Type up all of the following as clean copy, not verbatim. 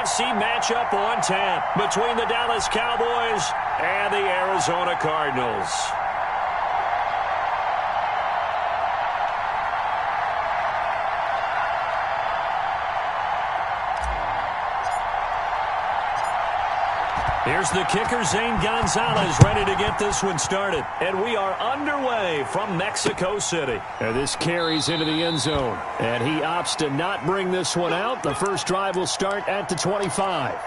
must-see matchup on tap between the Dallas Cowboys and the Arizona Cardinals. Here's the kicker, Zane Gonzalez, ready to get this one started. And we are underway from Mexico City. And this carries into the end zone. And he opts to not bring this one out. The first drive will start at the 25.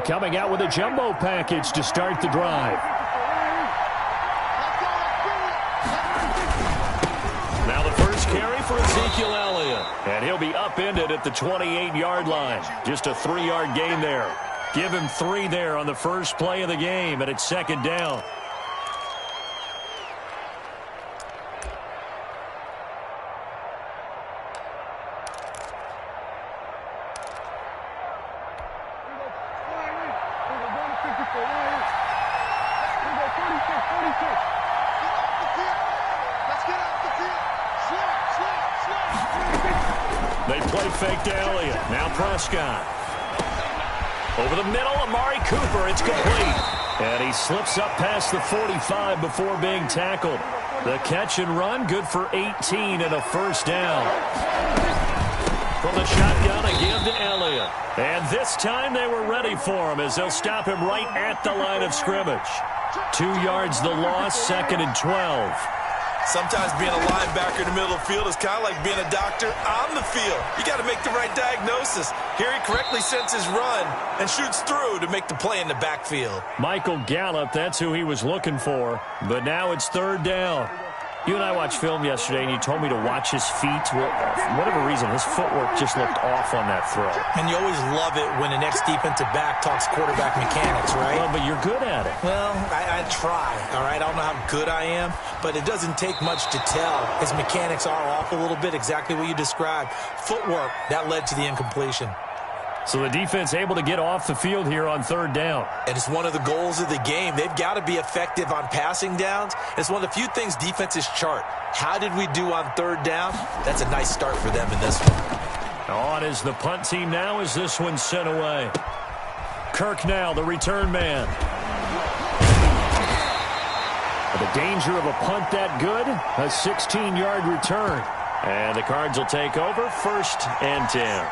Coming out with a jumbo package to start the drive. Now the first carry for Ezekiel Elliott. And he'll be upended at the 28-yard line. Just a 3-yard gain there. Give him 3 there on the first play of the game, and it's second down. They play fake to Elliott. Now Prescott. Over the middle, Amari Cooper. It's complete. And he slips up past the 45 before being tackled. The catch and run, good for 18 and a first down. From the shotgun, a give to Elliott. And this time they were ready for him as they'll stop him right at the line of scrimmage. 2 yards the loss, second and 12. Sometimes being a linebacker in the middle of the field is kind of like being a doctor on the field. You got to make the right diagnosis. Here he correctly senses run and shoots through to make the play in the backfield. Michael Gallup, that's who he was looking for. But now it's third down. You and I watched film yesterday, and you told me to watch his feet. Well, for whatever reason, his footwork just looked off on that throw. And you always love it when the next defensive back talks quarterback mechanics, right? Well, but you're good at it. Well, I try, all right? I don't know how good I am, but it doesn't take much to tell. His mechanics are off a little bit, exactly what you described. Footwork, that led to the incompletion. So the defense able to get off the field here on third down. And it's one of the goals of the game. They've got to be effective on passing downs. It's one of the few things defenses chart. How did we do on third down? That's a nice start for them in this one. On is the punt team now as this one's sent away. Kirk now, the return man. The danger of a punt that good, a 16-yard return. And the Cards will take over, first and 10.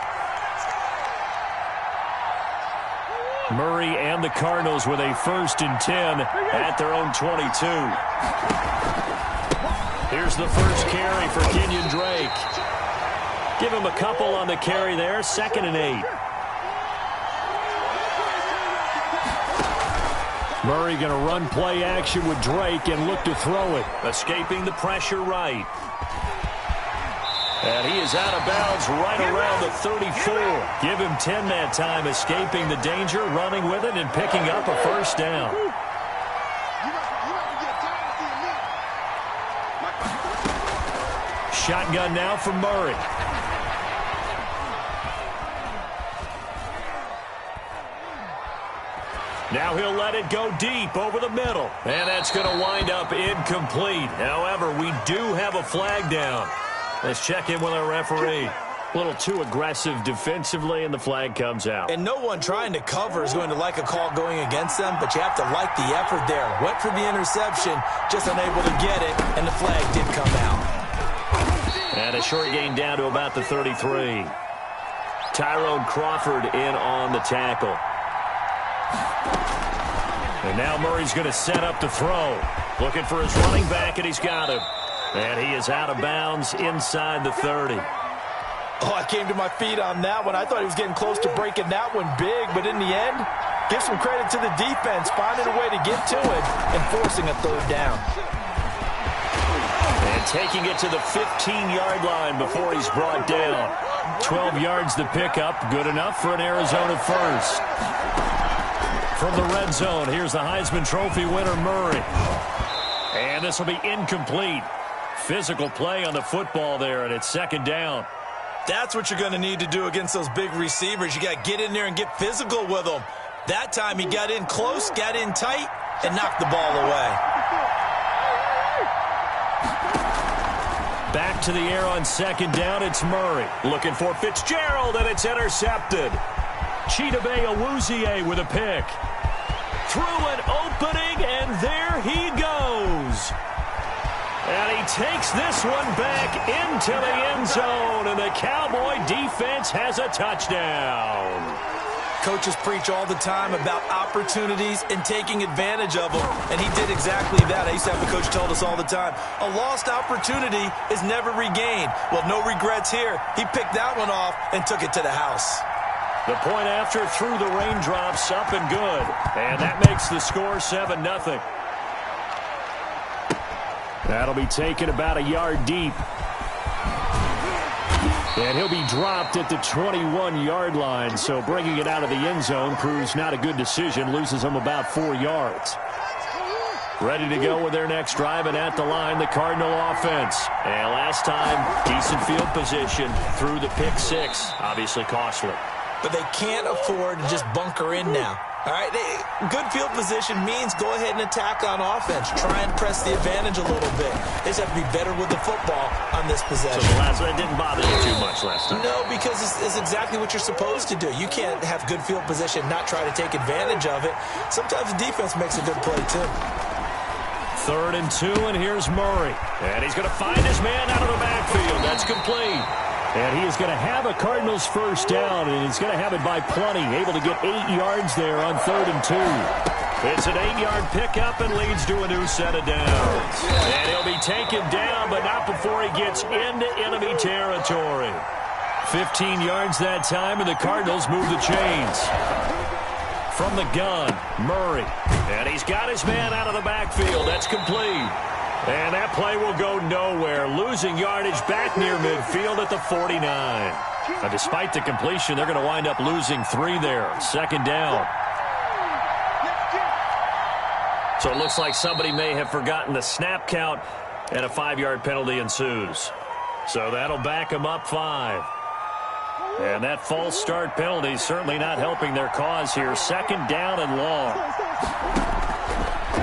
Murray and the Cardinals with a first and 10 at their own 22. Here's the first carry for Kenyon Drake. Give him a couple on the carry there, second and 8. Murray going to run play action with Drake and look to throw it. Escaping the pressure right. And he is out of bounds right around the 34. Give him 10 that time, escaping the danger, running with it, and picking up a first down. Shotgun now for Murray. Now he'll let it go deep over the middle. And that's going to wind up incomplete. However, we do have a flag down. Let's check in with our referee. A little too aggressive defensively, and the flag comes out. And no one trying to cover is going to like a call going against them, but you have to like the effort there. Went for the interception, just unable to get it, and the flag did come out. And a short gain down to about the 33. Tyrone Crawford in on the tackle. And now Murray's going to set up to throw. Looking for his running back, and he's got him. And he is out of bounds inside the 30. Oh, I came to my feet on that one. I thought he was getting close to breaking that one big, but in the end, give some credit to the defense, finding a way to get to it and forcing a third down. And taking it to the 15-yard line before he's brought down. 12 yards to pick up, good enough for an Arizona first. From the red zone, here's the Heisman Trophy winner, Murray. And this will be incomplete. Physical play on the football there, and it's second down. That's what you're going to need to do against those big receivers. You got to get in there and get physical with them. That time he got in close, got in tight, and knocked the ball away. Back to the air on second down, it's Murray. Looking for Fitzgerald, and it's intercepted. Chidobe Awuzie with a pick. Through an opening, and there he goes. And he takes this one back into the end zone, and the Cowboy defense has a touchdown. Coaches preach all the time about opportunities and taking advantage of them, and he did exactly that. I used to have a coach tell us all the time, a lost opportunity is never regained. Well, no regrets here. He picked that one off and took it to the house. The point after through the raindrops, up and good. And that makes the score 7-0. That'll be taken about a yard deep. And he'll be dropped at the 21-yard line. So bringing it out of the end zone proves not a good decision. Loses him about 4 yards. Ready to go with their next drive, and at the line, the Cardinal offense. And last time, decent field position through the pick six. Obviously costly. But they can't afford to just bunker in now. All right, good field position means go ahead and attack on offense. Try and press the advantage a little bit. They just have to be better with the football on this possession. So the last one didn't bother you too much last time. No, because it's exactly what you're supposed to do. You can't have good field position, not try to take advantage of it. Sometimes the defense makes a good play, too. 3rd and 2, and here's Murray. And he's going to find his man out of the backfield. That's complete. And he is going to have a Cardinals first down, and he's going to have it by plenty. Able to get 8 yards there on 3rd and 2. It's an 8-yard pickup and leads to a new set of downs. And he'll be taken down, but not before he gets into enemy territory. 15 yards that time, and the Cardinals move the chains. From the gun, Murray. And he's got his man out of the backfield. That's complete. And that play will go nowhere. Losing yardage back near midfield at the 49. Now, despite the completion, they're going to wind up losing 3 there. 2nd down. So it looks like somebody may have forgotten the snap count, and a 5-yard penalty ensues. So that'll back them up 5. And that false start penalty certainly not helping their cause here. 2nd down and long.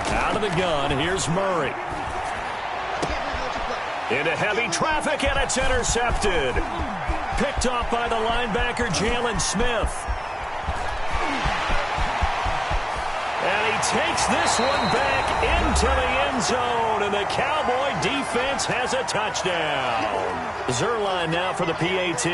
Out of the gun, here's Murray. Into heavy traffic, and it's intercepted. Picked off by the linebacker, Jalen Smith. And he takes this one back into the end zone, and the Cowboy defense has a touchdown. Zuerlein now for the PAT.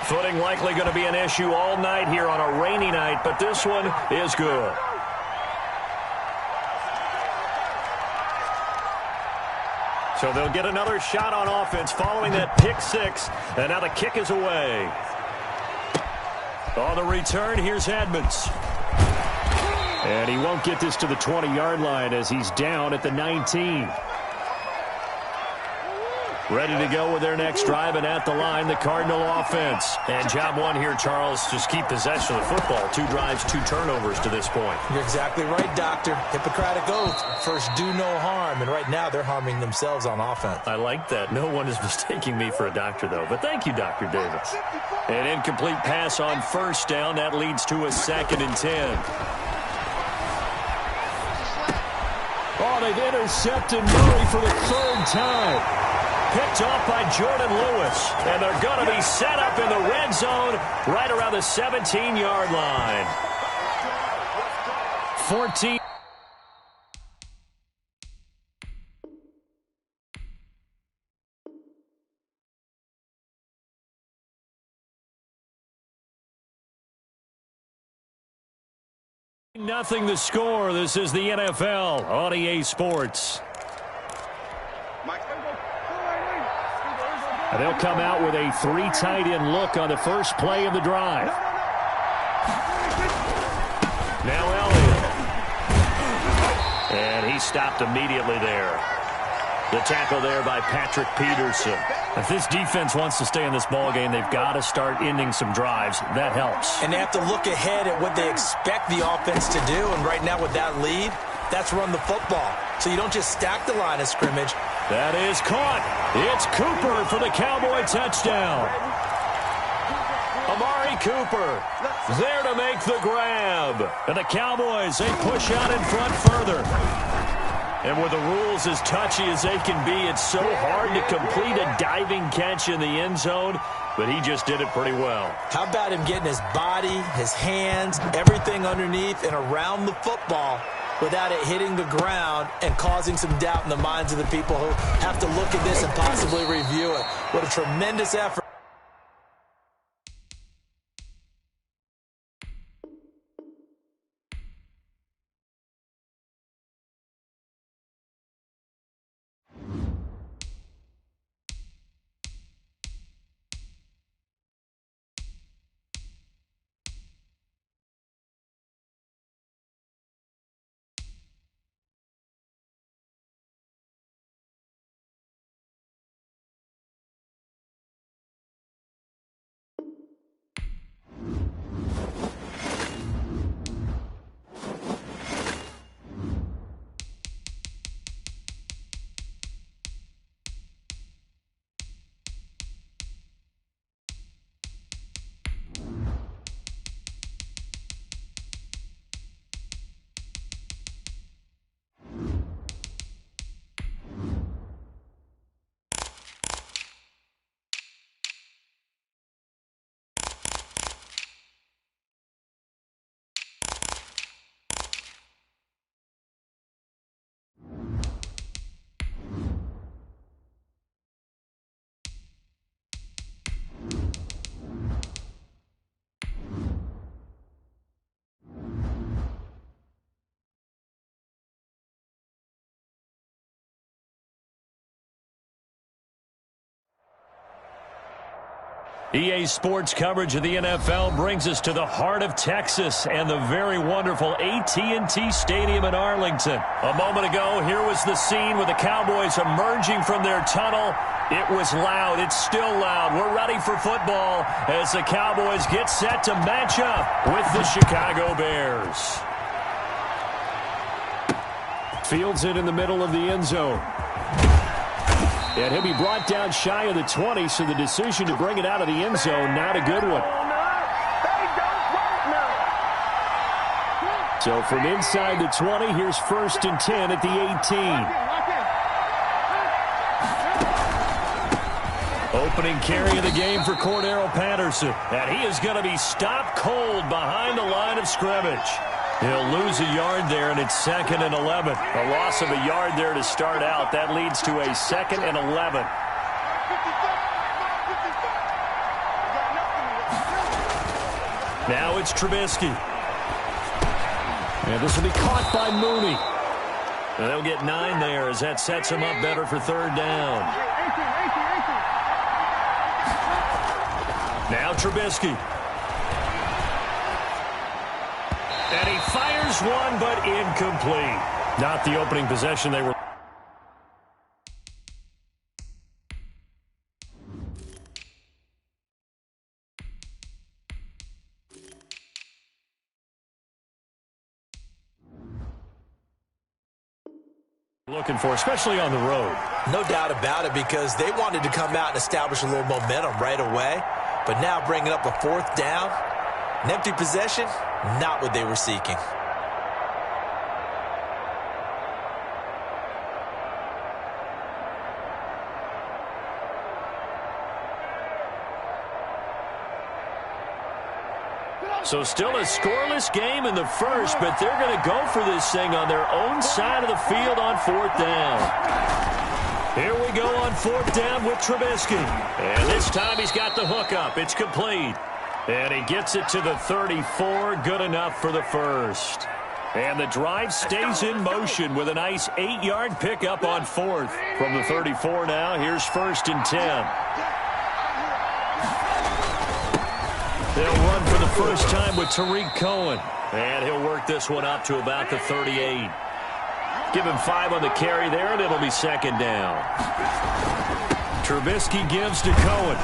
Footing likely going to be an issue all night here on a rainy night, but this one is good. So they'll get another shot on offense following that pick six. And now the kick is away. On the return, here's Edmonds. And he won't get this to the 20-yard line as he's down at the 19. Ready to go with their next drive, and at the line, the Cardinal offense. And job one here, Charles, just keep possession of the football. 2 drives, 2 turnovers to this point. You're exactly right, Doctor. Hippocratic oath. First, do no harm. And right now, they're harming themselves on offense. I like that. No one is mistaking me for a doctor, though. But thank you, Dr. Davis. An incomplete pass on first down. That leads to a 2nd and 10. Oh, they've intercepted Murray for the 3rd time. Picked off by Jordan Lewis. And they're going to be set up in the red zone right around the 17-yard line. 14. Nothing the score. This is the NFL on EA Sports. They'll come out with a 3 tight end look on the first play of the drive. Now Elliott. And he stopped immediately there. The tackle there by Patrick Peterson. If this defense wants to stay in this ballgame, they've got to start ending some drives. That helps. And they have to look ahead at what they expect the offense to do. And right now with that lead, That's run the football. So you don't just stack the line of scrimmage. That is caught. It's Cooper for the Cowboy touchdown. Amari Cooper there to make the grab. And the Cowboys, they push out in front further. And with the rules as touchy as they can be, it's so hard to complete a diving catch in the end zone, but he just did it pretty well. How about him getting his body, his hands, everything underneath and around the football without it hitting the ground and causing some doubt in the minds of the people who have to look at this and possibly review it. What a tremendous effort. EA Sports coverage of the NFL brings us to the heart of Texas and the very wonderful AT&T Stadium in Arlington. A moment ago, here was the scene with the Cowboys emerging from their tunnel. It was loud. It's still loud. We're ready for football as the Cowboys get set to match up with the Chicago Bears. Fields it in the middle of the end zone. And he'll be brought down shy of the 20, so the decision to bring it out of the end zone, not a good one. So from inside the 20, here's 1st and 10 at the 18. Opening carry of the game for Cordero Patterson. And he is going to be stopped cold behind the line of scrimmage. He'll lose a yard there, and it's 2nd and 11. A loss of a yard there to start out. That leads to a 2nd and 11. Now it's Trubisky. And this will be caught by Mooney. And they'll get 9 there as that sets him up better for 3rd down. Now Trubisky. And he fires one, but incomplete. Not the opening possession they were looking for, especially on the road. No doubt about it, because they wanted to come out and establish a little momentum right away. But now bringing up a 4th down, an empty possession, not what they were seeking. So still a scoreless game in the first, but they're going to go for this thing on their own side of the field on 4th down. Here we go on 4th down with Trubisky. And this time he's got the hook up. It's complete. And he gets it to the 34. Good enough for the first. And the drive stays in motion with a nice 8-yard pickup on 4th. From the 34 now, here's 1st and 10. They'll run for the first time with Tariq Cohen. And he'll work this one up to about the 38. Give him 5 on the carry there, and it'll be 2nd down. Trubisky gives to Cohen.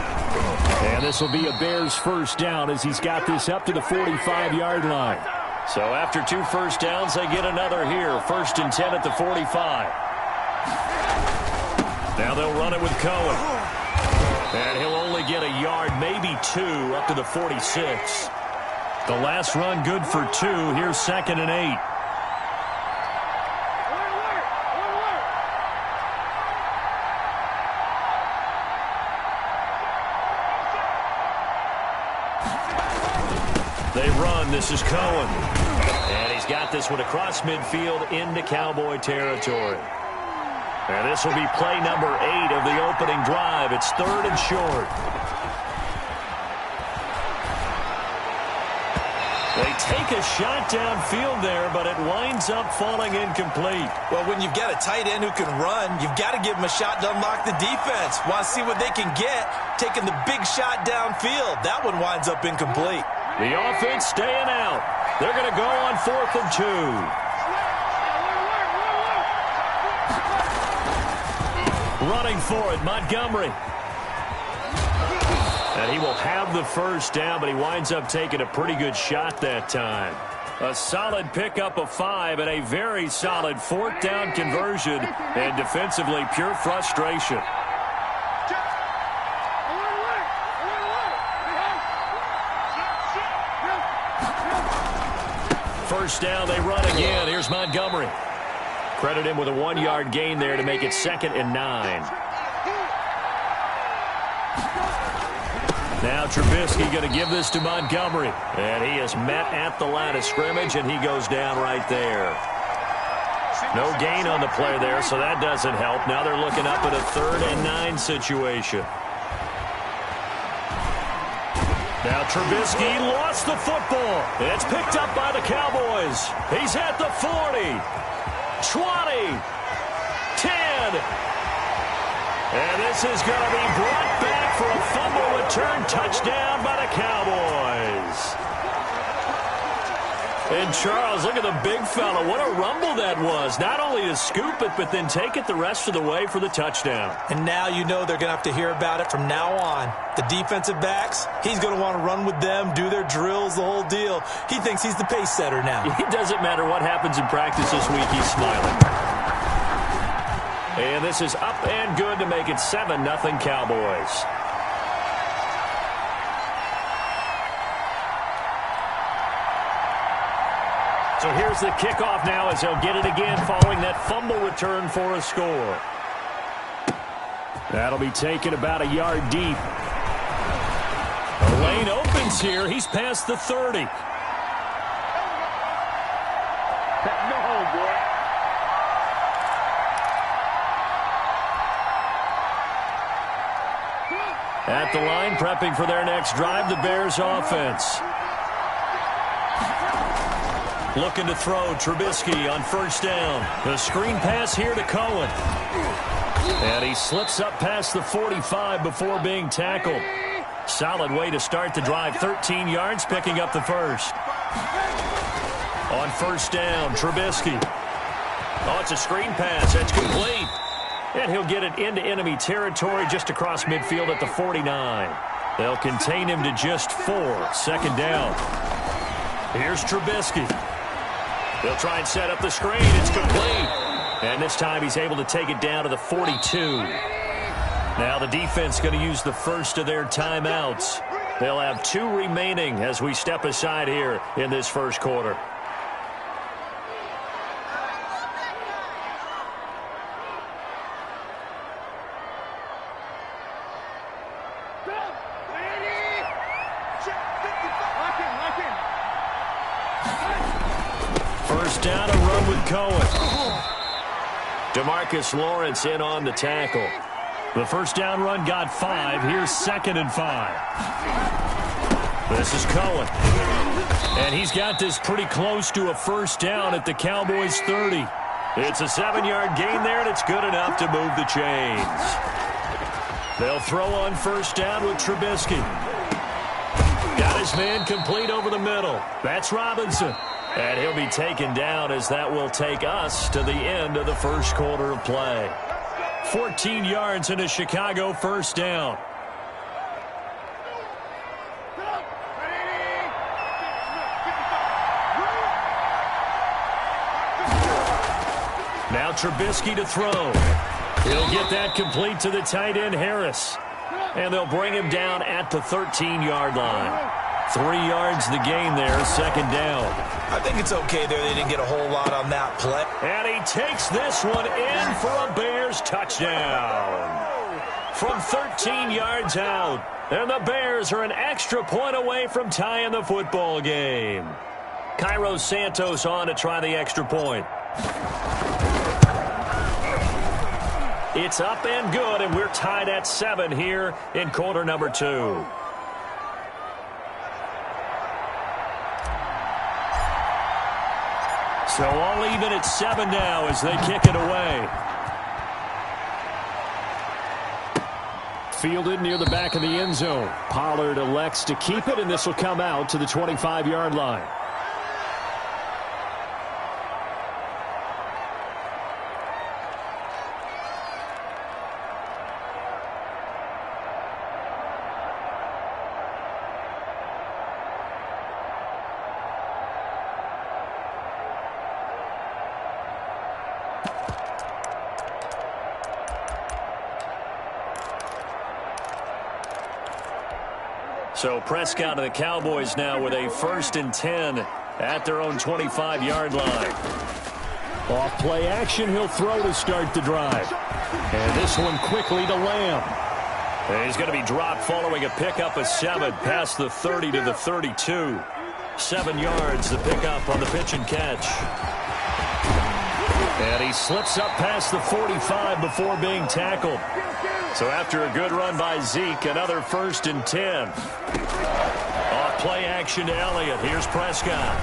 And this will be a Bears first down as he's got this up to the 45-yard line. So after 2 first downs, they get another here. 1st and 10 at the 45. Now they'll run it with Cohen. And he'll only get a yard, maybe 2, up to the 46. The last run good for 2. Here's 2nd and 8. They run. This is Cohen. And he's got this one across midfield into Cowboy territory. And this will be play number 8 of the opening drive. It's 3rd and short. They take a shot downfield there, but it winds up falling incomplete. Well, when you've got a tight end who can run, you've got to give him a shot to unlock the defense. Want to see what they can get, taking the big shot downfield. That one winds up incomplete. The offense staying out. They're going to go on 4th and 2. Running for it, Montgomery. And he will have the first down, but he winds up taking a pretty good shot that time. A solid pickup of 5 and a very solid 4th down conversion. And defensively, pure frustration. First down, they run again. Here's Montgomery. Credit him with a 1-yard gain there to make it 2nd and 9. Now Trubisky going to give this to Montgomery. And he is met at the line of scrimmage, and he goes down right there. No gain on the play there, so that doesn't help. Now they're looking up at a 3rd and 9 situation. Now Trubisky lost the football. It's picked up by the Cowboys. He's at the 40, 20, 10. And this is going to be brought back for a fumble return touchdown by the Cowboys. And Charles, look at the big fella. What a rumble that was. Not only to scoop it, but then take it the rest of the way for the touchdown. And now you know they're going to have to hear about it from now on. The defensive backs, he's going to want to run with them, do their drills, the whole deal. He thinks he's the pace setter now. It doesn't matter what happens in practice this week, he's smiling. And this is up and good to make it 7-0 Cowboys. So here's the kickoff now as they'll get it again following that fumble return for a score. That'll be taken about a yard deep. The lane opens here. He's past the 30. At the line, prepping for their next drive, the Bears offense. Looking to throw, Trubisky on first down. The screen pass here to Cohen. And he slips up past the 45 before being tackled. Solid way to start the drive. 13 yards, picking up the first. On first down, Trubisky. Oh, it's a screen pass. That's complete. And he'll get it into enemy territory just across midfield at the 49. They'll contain him to just 4. Second down. Here's Trubisky. They'll try and set up the screen. It's complete. And this time he's able to take it down to the 42. Now the defense going to use the first of their timeouts. They'll have 2 remaining as we step aside here in this first quarter. First down, a run with Cohen. DeMarcus Lawrence in on the tackle. The first down run got 5. Here's 2nd and 5. This is Cohen. And he's got this pretty close to a first down at the Cowboys' 30. It's a 7-yard gain there, and it's good enough to move the chains. They'll throw on first down with Trubisky. Got his man complete over the middle. That's Robinson. And he'll be taken down as that will take us to the end of the first quarter of play. 14 yards and a Chicago first down. Trubisky to throw. He'll get that complete to the tight end, Harris. And they'll bring him down at the 13-yard line. 3 yards the gain there, second down. I think it's okay there. They didn't get a whole lot on that play. And he takes this one in for a Bears touchdown. From 13 yards out. And the Bears are an extra point away from tying the football game. Cairo Santos on to try the extra point. It's up and good, and we're tied at 7 here in quarter number 2. So all even at 7 now as they kick it away. Fielded near the back of the end zone. Pollard elects to keep it, and this will come out to the 25-yard line. So Prescott and the Cowboys now with a 1st and 10 at their own 25-yard line. Off play action, he'll throw to start the drive. And this one quickly to Lamb. And he's going to be dropped following a pickup of 7 past the 30 to the 32. 7 yards, the pickup on the pitch and catch. And he slips up past the 45 before being tackled. So after a good run by Zeke, another 1st and 10. Off play action to Elliott. Here's Prescott.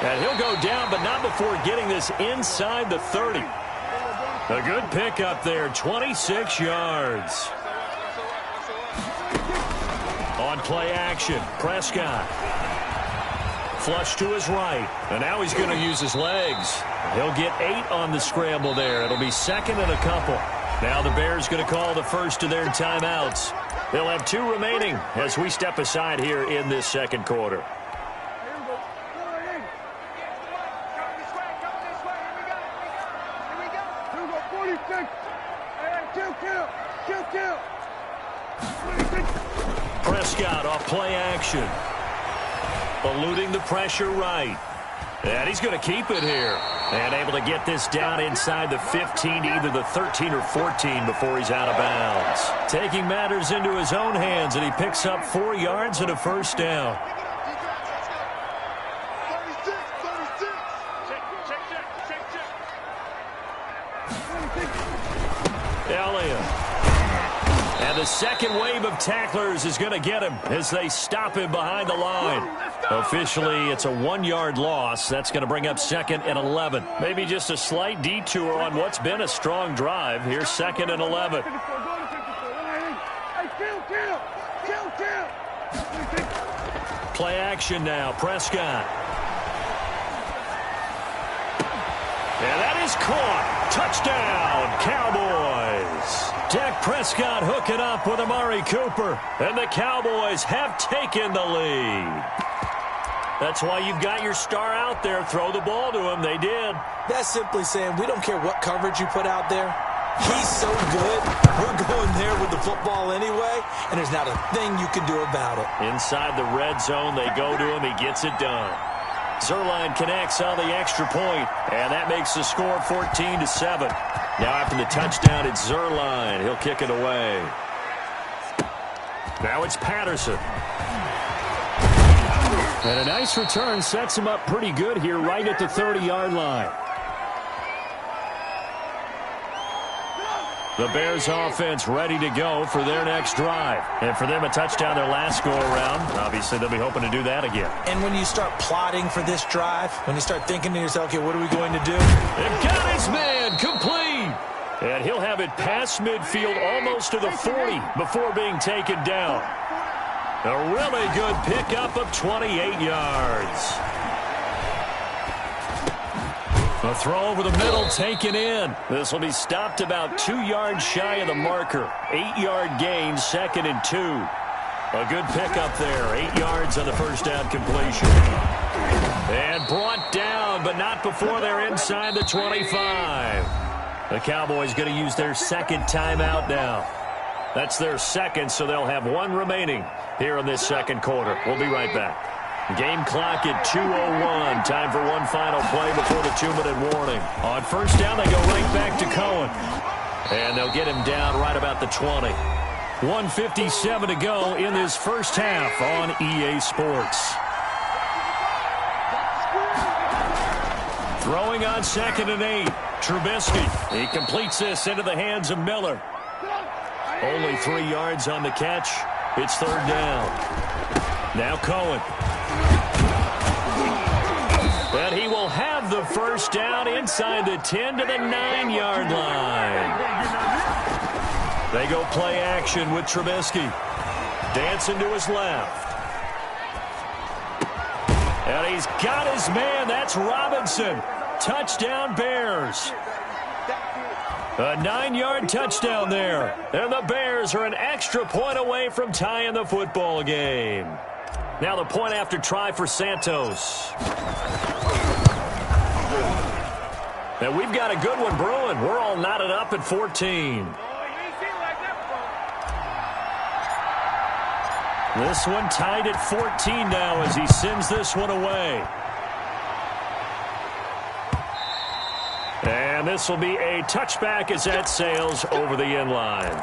And he'll go down, but not before getting this inside the 30. A good pickup there, 26 yards. On play action, Prescott. Flush to his right, and now he's going to use his legs. He'll get 8 on the scramble there. It'll be 2nd and a couple. Now the Bears going to call the first of their timeouts. They'll have 2 remaining as we step aside here in this second quarter. Prescott off play action. Eluding the pressure right. And he's going to keep it here. And able to get this down inside the 15, either the 13 or 14 before he's out of bounds. Taking matters into his own hands, and he picks up 4 yards and a 1st down. Elliott. And the second wave of tacklers is going to get him as they stop him behind the line. Officially, it's a 1-yard loss. That's going to bring up 2nd and 11. Maybe just a slight detour on what's been a strong drive. Here's 2nd and 11. Play action now. Prescott. And that is caught. Touchdown, Cowboys. Dak Prescott hooking up with Amari Cooper. And the Cowboys have taken the lead. That's why you've got your star out there. Throw the ball to him. They did. That's simply saying we don't care what coverage you put out there. He's so good. We're going there with the football anyway, and there's not a thing you can do about it. Inside the red zone, they go to him. He gets it done. Zuerlein connects on the extra point, and that makes the score 14-7. Now after the touchdown, it's Zuerlein. He'll kick it away. Now it's Patterson. And a nice return sets him up pretty good here right at the 30-yard line. The Bears offense ready to go for their next drive. And for them, a touchdown their last go-around. Obviously, they'll be hoping to do that again. And when you start plotting for this drive, when you start thinking to yourself, okay, what are we going to do? They've got his man complete. And he'll have it past midfield almost to the 40 before being taken down. A really good pickup of 28 yards. A throw over the middle taken in. This will be stopped about 2 yards shy of the marker. 8-yard gain, 2nd and 2. A good pickup there. 8 yards on the first down completion. And brought down down, but not before they're inside the 25. The Cowboys going to use their second timeout now. That's their second, so they'll have one remaining here in this second quarter. We'll be right back. Game clock at 2:01. Time for one final play before the 2-minute warning. On first down, they go right back to Cohen. And they'll get him down right about the 20. 1:57 to go in this first half on EA Sports. Throwing on 2nd and 8. Trubisky. He completes this into the hands of Miller. Only 3 yards on the catch. It's third down. Now Cohen. And he will have the first down inside the 10 to the 9-yard line. They go play action with Trubisky. Dancing to his left. And he's got his man. That's Robinson. Touchdown Bears. A 9-yard touchdown there. And the Bears are an extra point away from tying the football game. Now the point after try for Santos. And we've got a good one brewing. We're all knotted up at 14. This one tied at 14 now as he sends this one away. And this will be a touchback as that sails over the end line.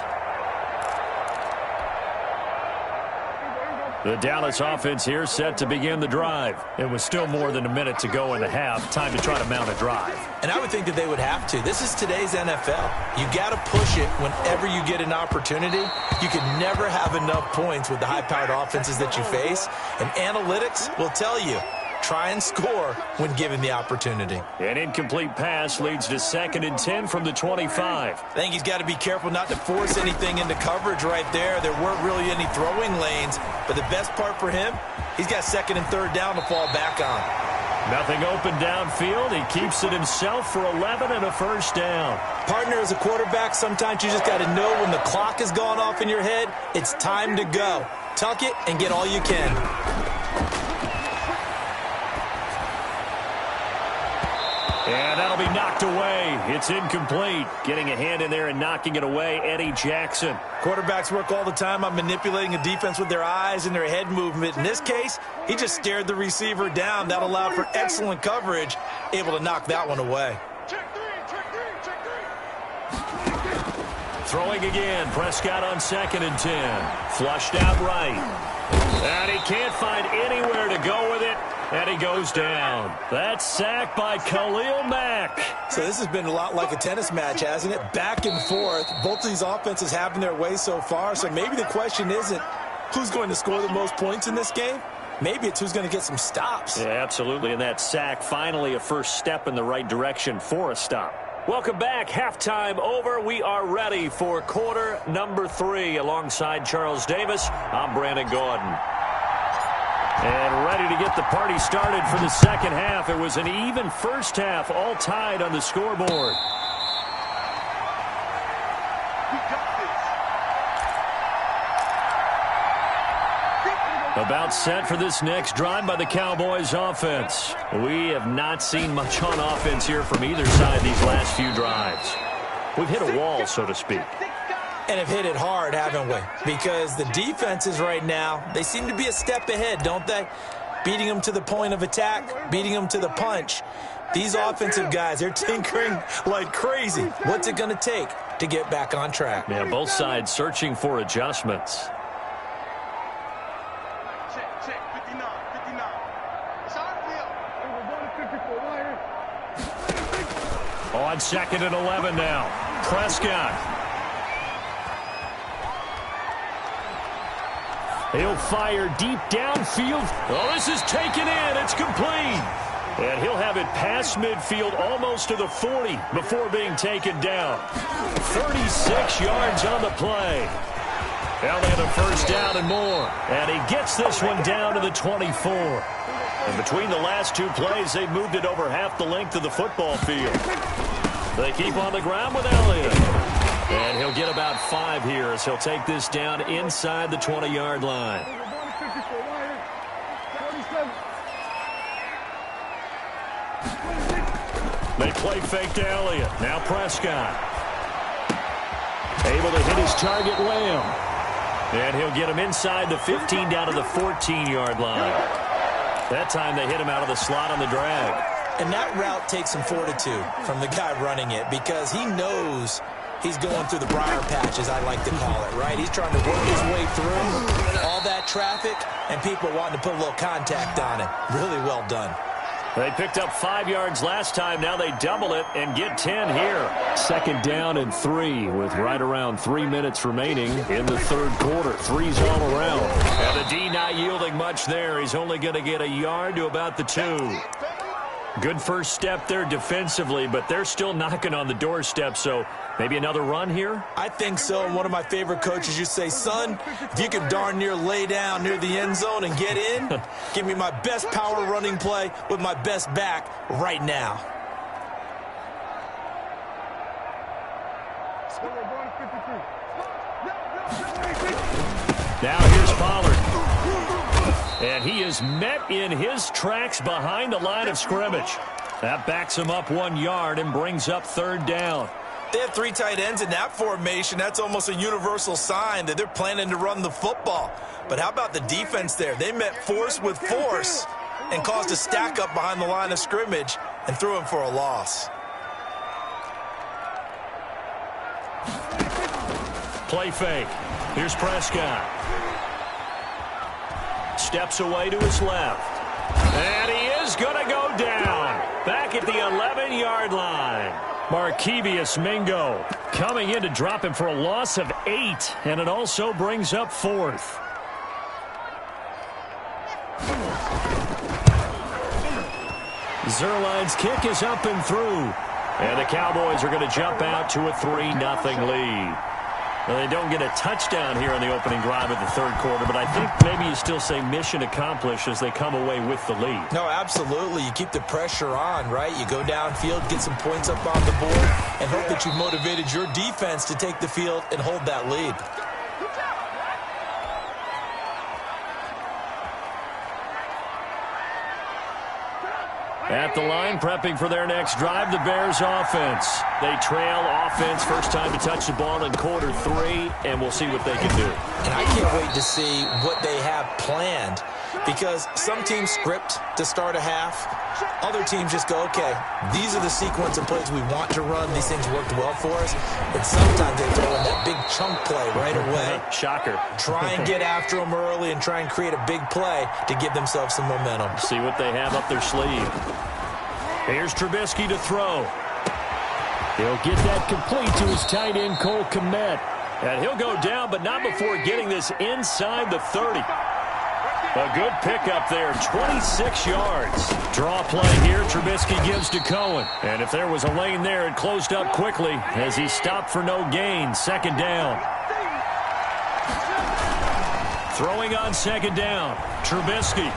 The Dallas offense here set to begin the drive. It was still more than a minute to go in the half. Time to try to mount a drive. And I would think that they would have to. This is today's NFL. You got to push it whenever you get an opportunity. You can never have enough points with the high-powered offenses that you face. And analytics will tell you, try and score when given the opportunity. An incomplete pass leads to 2nd and 10 from the 25. I think he's got to be careful not to force anything into coverage right there. There weren't really any throwing lanes. But the best part for him, he's got 2nd and 3rd down to fall back on. Nothing open downfield. He keeps it himself for 11 and a first down. Partner, as a quarterback, sometimes you just got to know when the clock has gone off in your head, it's time to go. Tuck it and get all you can. And that'll be knocked away. It's incomplete. Getting a hand in there and knocking it away, Eddie Jackson. Quarterbacks work all the time on manipulating a defense with their eyes and their head movement. In this case, he just stared the receiver down. That allowed for excellent coverage, able to knock that one away. Throwing again. Prescott on 2nd and 10. Flushed out right. And he can't find anywhere to go with it. And he goes down. That's sacked by Khalil Mack. So this has been a lot like a tennis match, hasn't it? Back and forth. Both of these offenses having their way so far. So maybe the question isn't who's going to score the most points in this game. Maybe it's who's going to get some stops. Yeah, absolutely. And that sack, finally a first step in the right direction for a stop. Welcome back. Halftime over. We are ready for quarter number 3. Alongside Charles Davis, I'm Brandon Gaudin. And ready to get the party started for the second half. It was an even first half, all tied on the scoreboard. About set for this next drive by the Cowboys offense. We have not seen much on offense here from either side these last few drives. We've hit a wall, so to speak. And have hit it hard, haven't we? Because the defenses right now, they seem to be a step ahead, don't they? Beating them to the point of attack, beating them to the punch. These offensive guys, they're tinkering like crazy. What's it going to take to get back on track? Yeah, both sides searching for adjustments. On 2nd and 11 now. Prescott. He'll fire deep downfield. Oh, this is taken in. It's complete. And he'll have it past midfield almost to the 40 before being taken down. 36 yards on the play. Now they have a first down and more. And he gets this one down to the 24. And between the last two plays, they've moved it over half the length of the football field. They keep on the ground with Elliott. And he'll get about 5 here as he'll take this down inside the 20-yard line. They play fake to Elliott. Now Prescott. Able to hit his target, Lamb. And he'll get him inside the 15 down to the 14-yard line. That time they hit him out of the slot on the drag. And that route takes some fortitude from the guy running it because he knows he's going through the briar patch, as I like to call it, right? He's trying to work his way through all that traffic, and people wanting to put a little contact on it. Really well done. They picked up 5 yards last time. Now they double it and get 10 here. 2nd down and 3 with right around 3 minutes remaining in the third quarter. 3's all around. And the D not yielding much there. He's only going to get a yard to about the 2. Good first step there defensively, but they're still knocking on the doorstep, so maybe another run here? I think so. And one of my favorite coaches used to say, son, if you can darn near lay down near the end zone and get in, give me my best power running play with my best back right now. Now here's Pollard. And he is met in his tracks behind the line of scrimmage. That backs him up 1 yard and brings up 3rd down. They have 3 tight ends in that formation. That's almost a universal sign that they're planning to run the football. But how about the defense there? They met force with force and caused a stack up behind the line of scrimmage and threw him for a loss. Play fake. Here's Prescott. Steps away to his left. And he is going to go down. Back at the 11-yard line. Markevious Mingo coming in to drop him for a loss of 8. And it also brings up 4th. Zuerlein's kick is up and through. And the Cowboys are going to jump out to a 3-0 lead. Well, they don't get a touchdown here in the opening drive of the third quarter, but I think maybe you still say mission accomplished as they come away with the lead. No, absolutely. You keep the pressure on, right? You go downfield, get some points up on the board, and hope that you've motivated your defense to take the field and hold that lead. At the line, prepping for their next drive, the Bears offense. They trail offense, first time to touch the ball in quarter 3, and we'll see what they can do. And I can't wait to see what they have planned because some teams script to start a half. Other teams just go, okay, these are the sequence of plays we want to run. These things worked well for us. And sometimes they throw in that big chunk play right away. Shocker. Try and get after them early and try and create a big play to give themselves some momentum. See what they have up their sleeve. Here's Trubisky to throw. He'll get that complete to his tight end, Cole Kmet. And he'll go down, but not before getting this inside the 30. A good pickup there, 26 yards. Draw play here, Trubisky gives to Cohen. And if there was a lane there, it closed up quickly as he stopped for no gain. 2nd down. Throwing on 2nd down, Trubisky.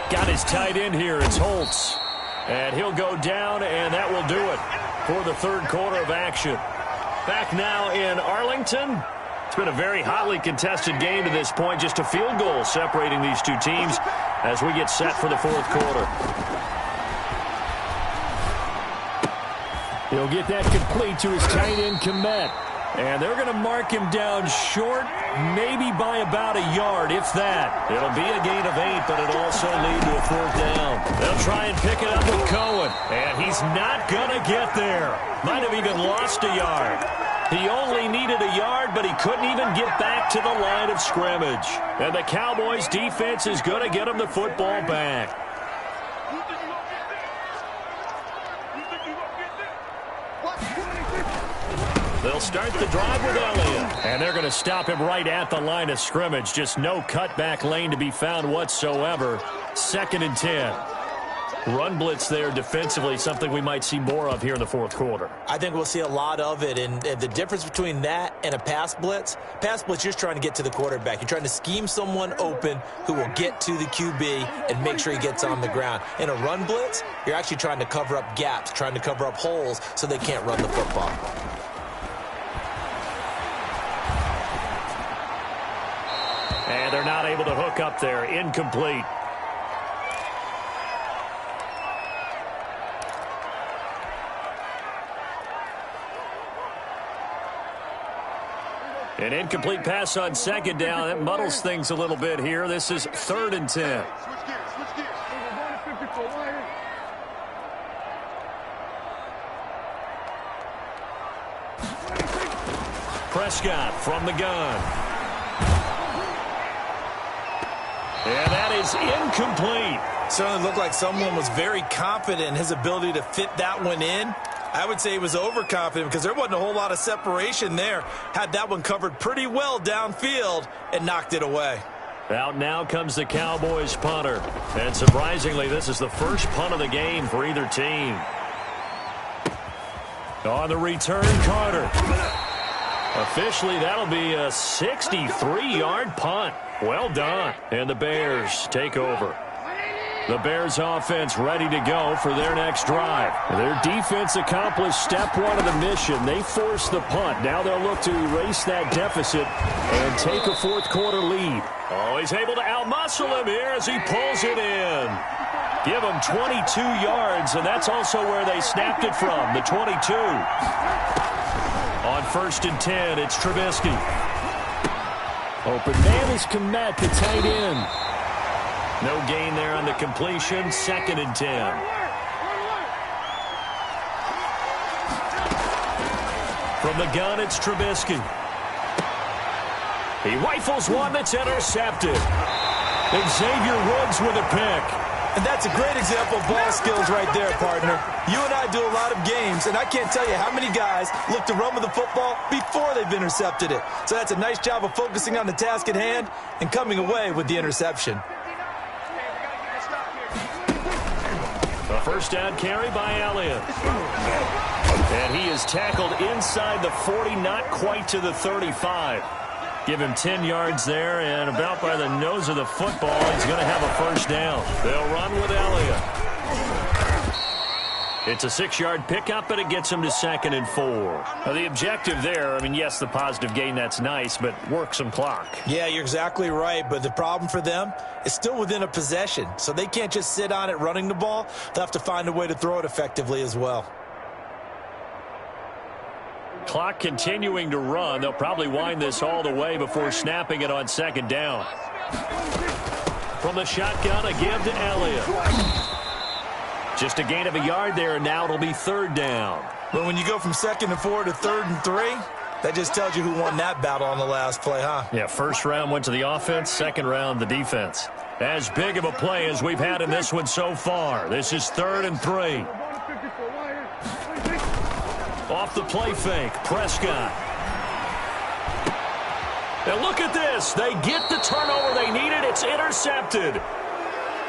Got his tight end here, it's Holtz. And he'll go down, and that will do it for the third quarter of action. Back now in Arlington. It's been a very hotly contested game to this point. Just a field goal separating these two teams as we get set for the fourth quarter. He'll get that complete to his tight end, Kmet. And they're going to mark him down short, maybe by about a yard, if that. It'll be a gain of 8, but it'll also lead to a 4th down. They'll try and pick it up with Cohen, and he's not going to get there. Might have even lost a yard. He only needed a yard, but he couldn't even get back to the line of scrimmage. And the Cowboys' defense is going to get him the football back. They'll start the drive with Elliott. And they're going to stop him right at the line of scrimmage. Just no cutback lane to be found whatsoever. 2nd and 10. Run blitz there defensively, something we might see more of here in the fourth quarter. I think we'll see a lot of it, and the difference between that and a pass blitz, you're just trying to get to the quarterback. You're trying to scheme someone open who will get to the QB and make sure he gets on the ground. In a run blitz, you're actually trying to cover up gaps, trying to cover up holes so they can't run the football. And they're not able to hook up there. Incomplete. An incomplete pass on second down. That muddles things a little bit here. This is 3rd and 10. Prescott from the gun. And that is incomplete. Certainly looked like someone was very confident in his ability to fit that one in. I would say he was overconfident because there wasn't a whole lot of separation there. Had that one covered pretty well downfield and knocked it away. Out now comes the Cowboys punter. And surprisingly, this is the first punt of the game for either team. On the return, Carter. Officially, that'll be a 63-yard punt. Well done. And the Bears take over. The Bears offense ready to go for their next drive. Their defense accomplished step one of the mission. They forced the punt. Now they'll look to erase that deficit and take a fourth-quarter lead. Oh, he's able to outmuscle him here as he pulls it in. Give him 22 yards, and that's also where they snapped it from, the 22. On 1st and 10, it's Trubisky. Open man is Kmet, the tight end. No gain there on the completion. 2nd and 10. From the gun, it's Trubisky. He rifles one that's intercepted. Xavier Woods with a pick. And that's a great example of ball skills right there, partner. You and I do a lot of games, and I can't tell you how many guys look to run with the football before they've intercepted it. So that's a nice job of focusing on the task at hand and coming away with the interception. A first down carry by Elliott. And he is tackled inside the 40, not quite to the 35. Give him 10 yards there, and about by the nose of the football, he's going to have a first down. They'll run with Elliott. It's a 6-yard pickup, but it gets him to 2nd and 4. Now, the objective there, I mean, yes, the positive gain, that's nice, but work some clock. Yeah, you're exactly right, but the problem for them is still within a possession, so they can't just sit on it running the ball. They'll have to find a way to throw it effectively as well. Clock continuing to run. They'll probably wind this all the way before snapping it on 2nd down. From the shotgun, a give to Elliott. Just a gain of a yard there, and now it'll be 3rd down. But when you go from 2nd and 4 to 3rd and 3, that just tells you who won that battle on the last play, huh? Yeah, first round went to the offense, second round the defense. As big of a play as we've had in this one so far. This is 3rd and 3. Off the play fake, Prescott. And look at this. They get the turnover they needed. It's intercepted.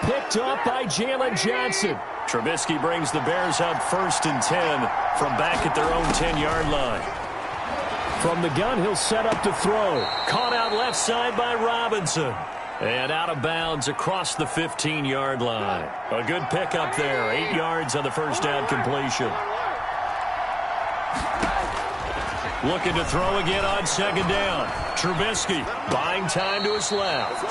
Picked up by Jalen Johnson. Trubisky brings the Bears up 1st and 10 from back at their own 10-yard line. From the gun, he'll set up to throw. Caught out left side by Robinson. And out of bounds across the 15-yard line. A good pickup there. 8 yards on the first down completion. Looking to throw again on 2nd down. Trubisky buying time to his left.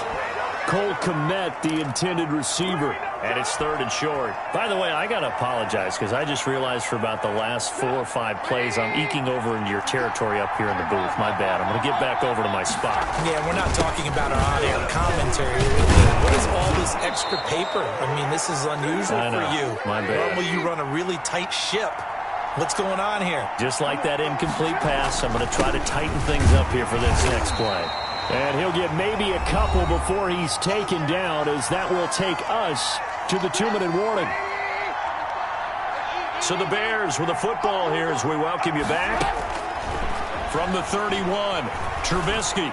Cole Kmet, the intended receiver. And it's 3rd and short. By the way, I got to apologize because I just realized for about the last 4 or 5 plays I'm eking over into your territory up here in the booth. My bad. I'm going to get back over to my spot. Yeah, we're not talking about our on-air commentary. What is all this extra paper? I mean, this is unusual for you. My bad. Normally you run a really tight ship. What's going on here? Just like that incomplete pass, I'm going to try to tighten things up here for this next play. And he'll get maybe a couple before he's taken down, as that will take us to the 2-minute warning. So the Bears with the football here as we welcome you back. From the 31, Trubisky.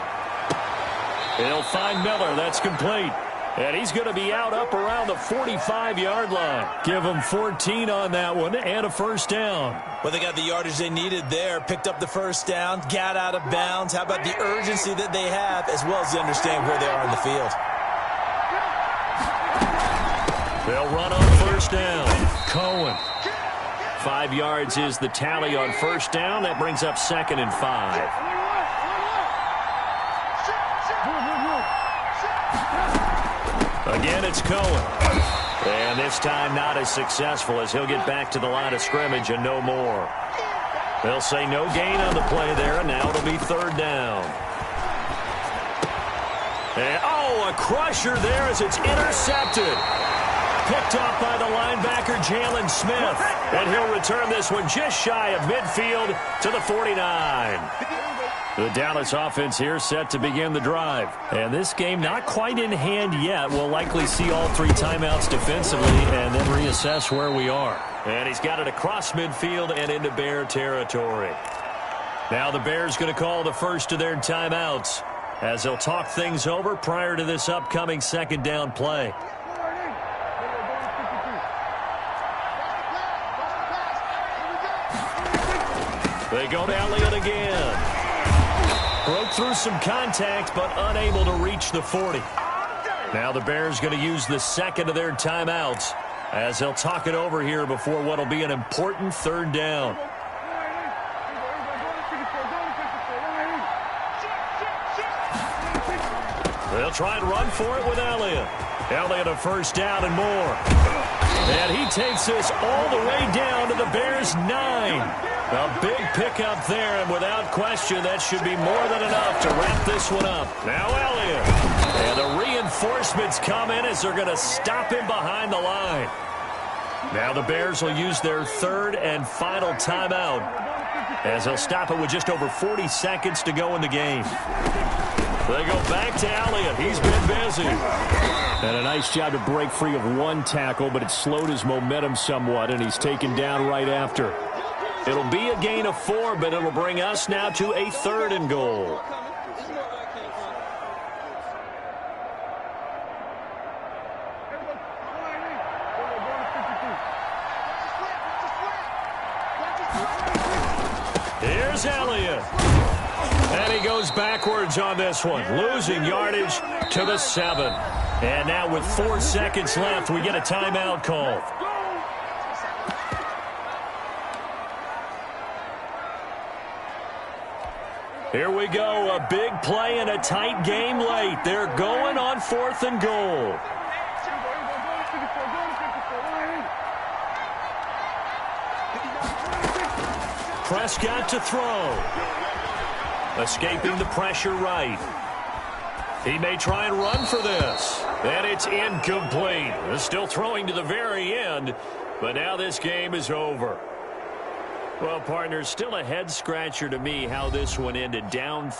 He'll find Miller. That's complete. And he's going to be out up around the 45-yard line. Give him 14 on that one and a first down. Well, they got the yardage they needed there, picked up the first down, got out of bounds. How about the urgency that they have, as well as they understand where they are on the field? They'll run on first down. Cohen. 5 yards is the tally on first down. That brings up 2nd and 5. Again, it's Cohen. And this time not as successful, as he'll get back to the line of scrimmage and no more. They'll say no gain on the play there, and now it'll be be third down. And, a crusher there as it's intercepted. Picked off by the linebacker, Jalen Smith. And he'll return this one just shy of midfield to the 49. The Dallas offense here set to begin the drive. And this game not quite in hand yet. We'll likely see all 3 timeouts defensively and then reassess where we are. And he's got it across midfield and into Bear territory. Now the Bears going to call the first of their timeouts as they'll talk things over prior to this upcoming second down play. They go to Elliott again. Broke through some contact, but unable to reach the 40. Now the Bears going to use the second of their timeouts as they'll talk it over here before what will be an important third down. They'll try and run for it with Elliott. Elliott a first down and more. And he takes this all the way down to the Bears' 9. A big pickup there, and without question, that should be more than enough to wrap this one up. Now Elliott. And the reinforcements come in as they're going to stop him behind the line. Now the Bears will use their third and final timeout as they'll stop it with just over 40 seconds to go in the game. They go back to Elliott. He's been busy. And a nice job to break free of one tackle, but it slowed his momentum somewhat, and he's taken down right after. It'll be a gain of 4, but it'll bring us now to a 3rd and goal. Here's Elliott. And he goes backwards on this one, losing yardage to the 7. And now with 4 seconds left, we get a timeout call. Here we go, a big play and a tight game late. They're going on 4th and goal. Prescott to throw. Escaping the pressure right. He may try and run for this. And it's incomplete. Still throwing to the very end, but now this game is over. Well, partners, still a head-scratcher to me how this one ended down